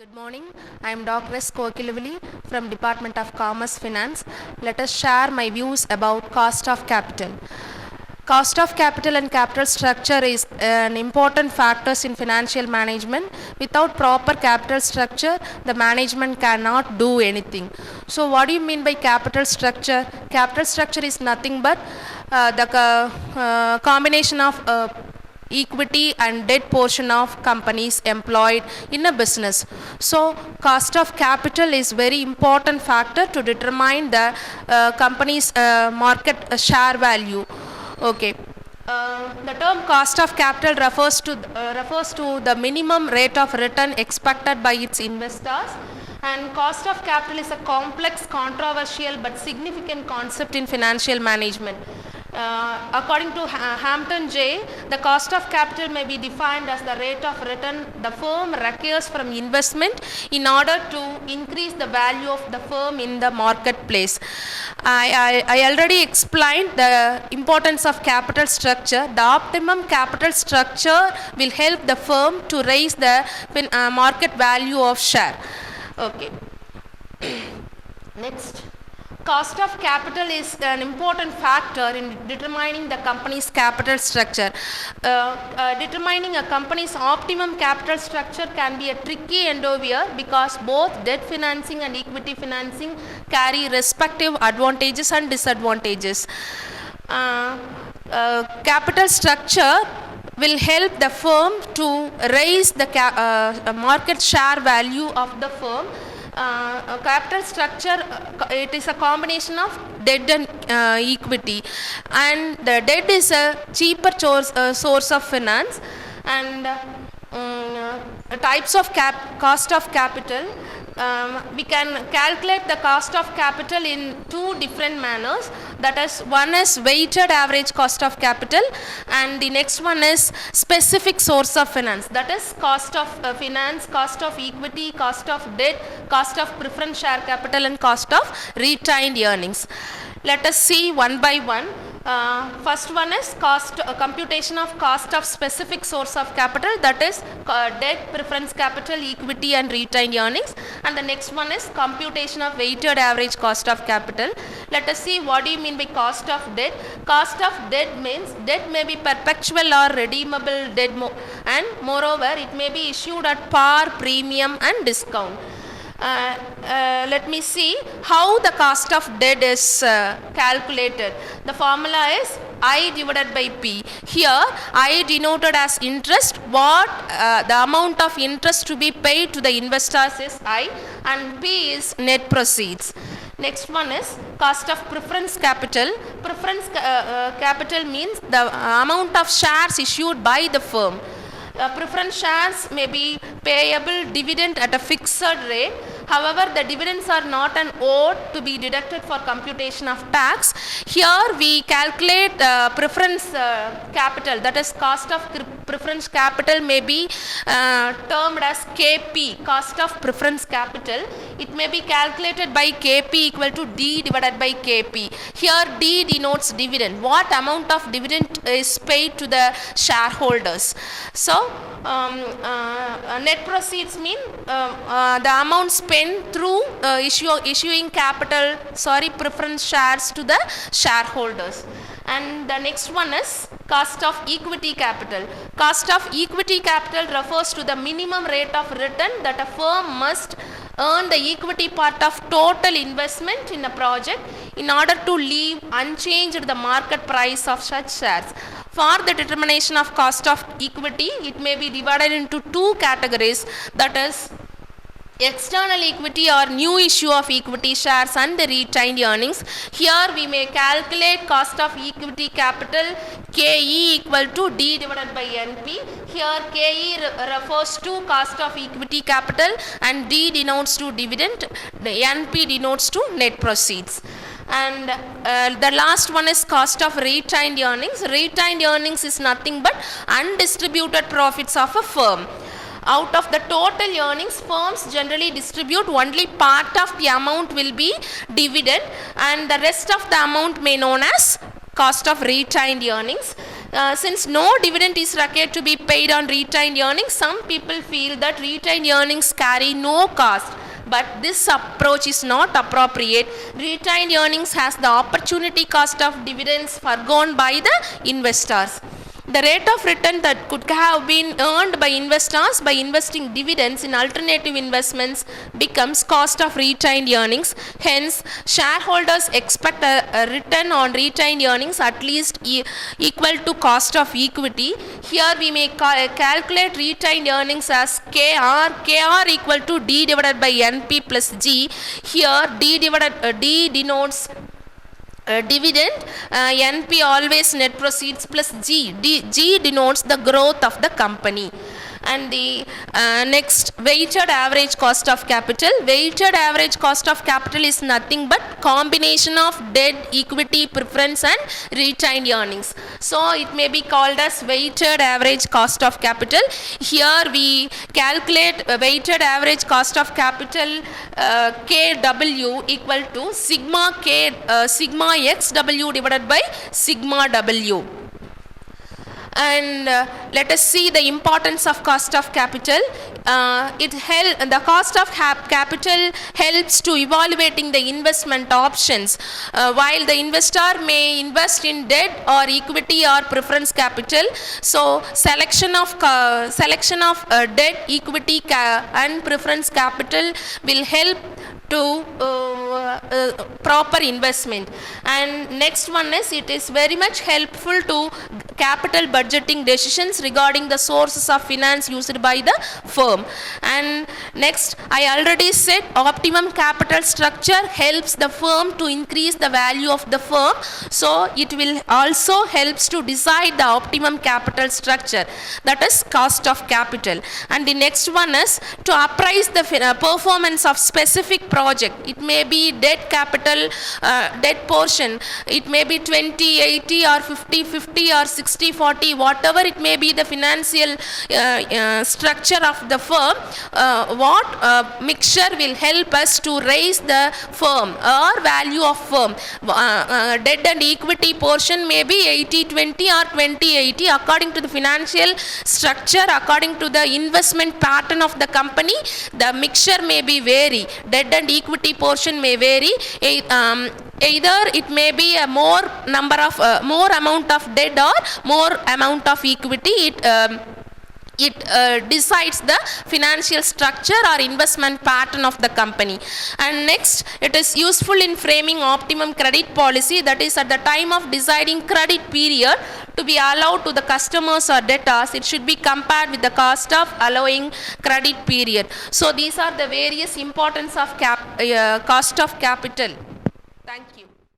Good morning. I am Dr. Kokilavizhi from Department of Commerce Finance. Let us share my views about cost of capital. Cost of capital and capital structure is an important factors in financial management. Without proper capital structure, the management cannot do anything. So what do you mean by capital structure? Capital structure is nothing but the combination of equity and debt portion of companies employed in a business. So cost of capital is very important factor to determine the company's market share value. Okay. The term cost of capital refers to the minimum rate of return expected by its investors. And cost of capital is a complex, controversial but significant concept in financial management. According to Hampton J, the cost of capital may be defined as the rate of return the firm requires from investment in order to increase the value of the firm in the marketplace. I already explained the importance of capital structure. The optimum capital structure will help the firm to raise the market value of share. Okay. Next. Cost of capital is an important factor in determining the company's capital structure. Determining a company's optimum capital structure can be a tricky endeavor because both debt financing and equity financing carry respective advantages and disadvantages. Capital structure will help the firm to raise the market share value of the firm. Capital structure, it is a combination of debt and equity, and the debt is a cheaper source of finance. And types of cost of capital, we can calculate the cost of capital in two different manners. That is, one is weighted average cost of capital, and the next one is specific source of finance. That is cost of finance, cost of equity, cost of debt, cost of preference share capital, and cost of retained earnings. Let us see one by one. First one is computation of cost of specific source of capital, that is debt, preference capital, equity and retained earnings. And the next one is computation of weighted average cost of capital. Let us see what do you mean by cost of debt. Cost of debt means debt may be perpetual or redeemable debt, and moreover it may be issued at par, premium and discount. Let me see how the cost of debt is calculated. The formula is I divided by P. Here I denoted as interest. What the amount of interest to be paid to the investors is I, and P is net proceeds. Next one is cost of preference capital. Preference capital means the amount of shares issued by the firm. Preference shares may be payable dividend at a fixed rate. However, the dividends are not an ode to be deducted for computation of tax. Here we calculate preference capital, that is cost of preference capital may be termed as KP, cost of preference capital. It may be calculated by KP equal to D divided by KP. Here D denotes dividend. What amount of dividend is paid to the shareholders. So net proceeds mean the amount spent through issuing preference shares to the shareholders. And the next one is cost of equity capital. Cost of equity capital refers to the minimum rate of return that a firm must earn the equity part of total investment in a project in order to leave unchanged the market price of such shares. For the determination of cost of equity, it may be divided into two categories, that is external equity or new issue of equity shares and the retained earnings. Here we may calculate cost of equity capital KE equal to D divided by NP. Here KE refers to cost of equity capital and D denotes to dividend, the NP denotes to net proceeds. And the last one is cost of retained earnings. Retained earnings is nothing but undistributed profits of a firm. Out of the total earnings, firms generally distribute only part of the amount will be dividend, and the rest of the amount may known as cost of retained earnings. Since no dividend is required to be paid on retained earnings, some people feel that retained earnings carry no cost. But this approach is not appropriate. Retained earnings has the opportunity cost of dividends forgone by the investors. The rate of return that could have been earned by investors by investing dividends in alternative investments becomes cost of retained earnings. Hence, shareholders expect a return on retained earnings at least equal to cost of equity. Here we may calculate retained earnings as KR equal to D divided by NP plus G. Here D denotes dividend, NP always net proceeds plus G denotes the growth of the company. And the next, weighted average cost of capital. Weighted average cost of capital is nothing but combination of debt, equity, preference and retained earnings. So it may be called as weighted average cost of capital. Here we calculate weighted average cost of capital KW equal to sigma XW divided by sigma W. And let us see the importance of cost of capital. The cost of capital helps to evaluating the investment options. While the investor may invest in debt or equity or preference capital, so selection of debt, equity and preference capital will help to proper investment. And next one is, it is very much helpful to capital budgeting decisions regarding the sources of finance used by the firm. And next, I already said optimum capital structure helps the firm to increase the value of the firm, so it will also helps to decide the optimum capital structure, that is cost of capital. And the next one is to appraise the performance of specific project. It may be debt capital, debt portion, it may be 20/80 or 50/50 or 60/40, whatever it may be the financial structure of the firm. What mixture will help us to raise the firm or value of firm. Debt and equity portion may be 80/20 or 20/80 according to the financial structure, according to the investment pattern of the company. The mixture may be vary. Debt and equity portion may vary. Either it may be a more amount of debt or more amount of equity. It decides the financial structure or investment pattern of the company. And next, it is useful in framing optimum credit policy, that is at the time of deciding credit period to be allowed to the customers or debtors, it should be compared with the cost of allowing credit period. So these are the various importance of cost of capital. Thank you.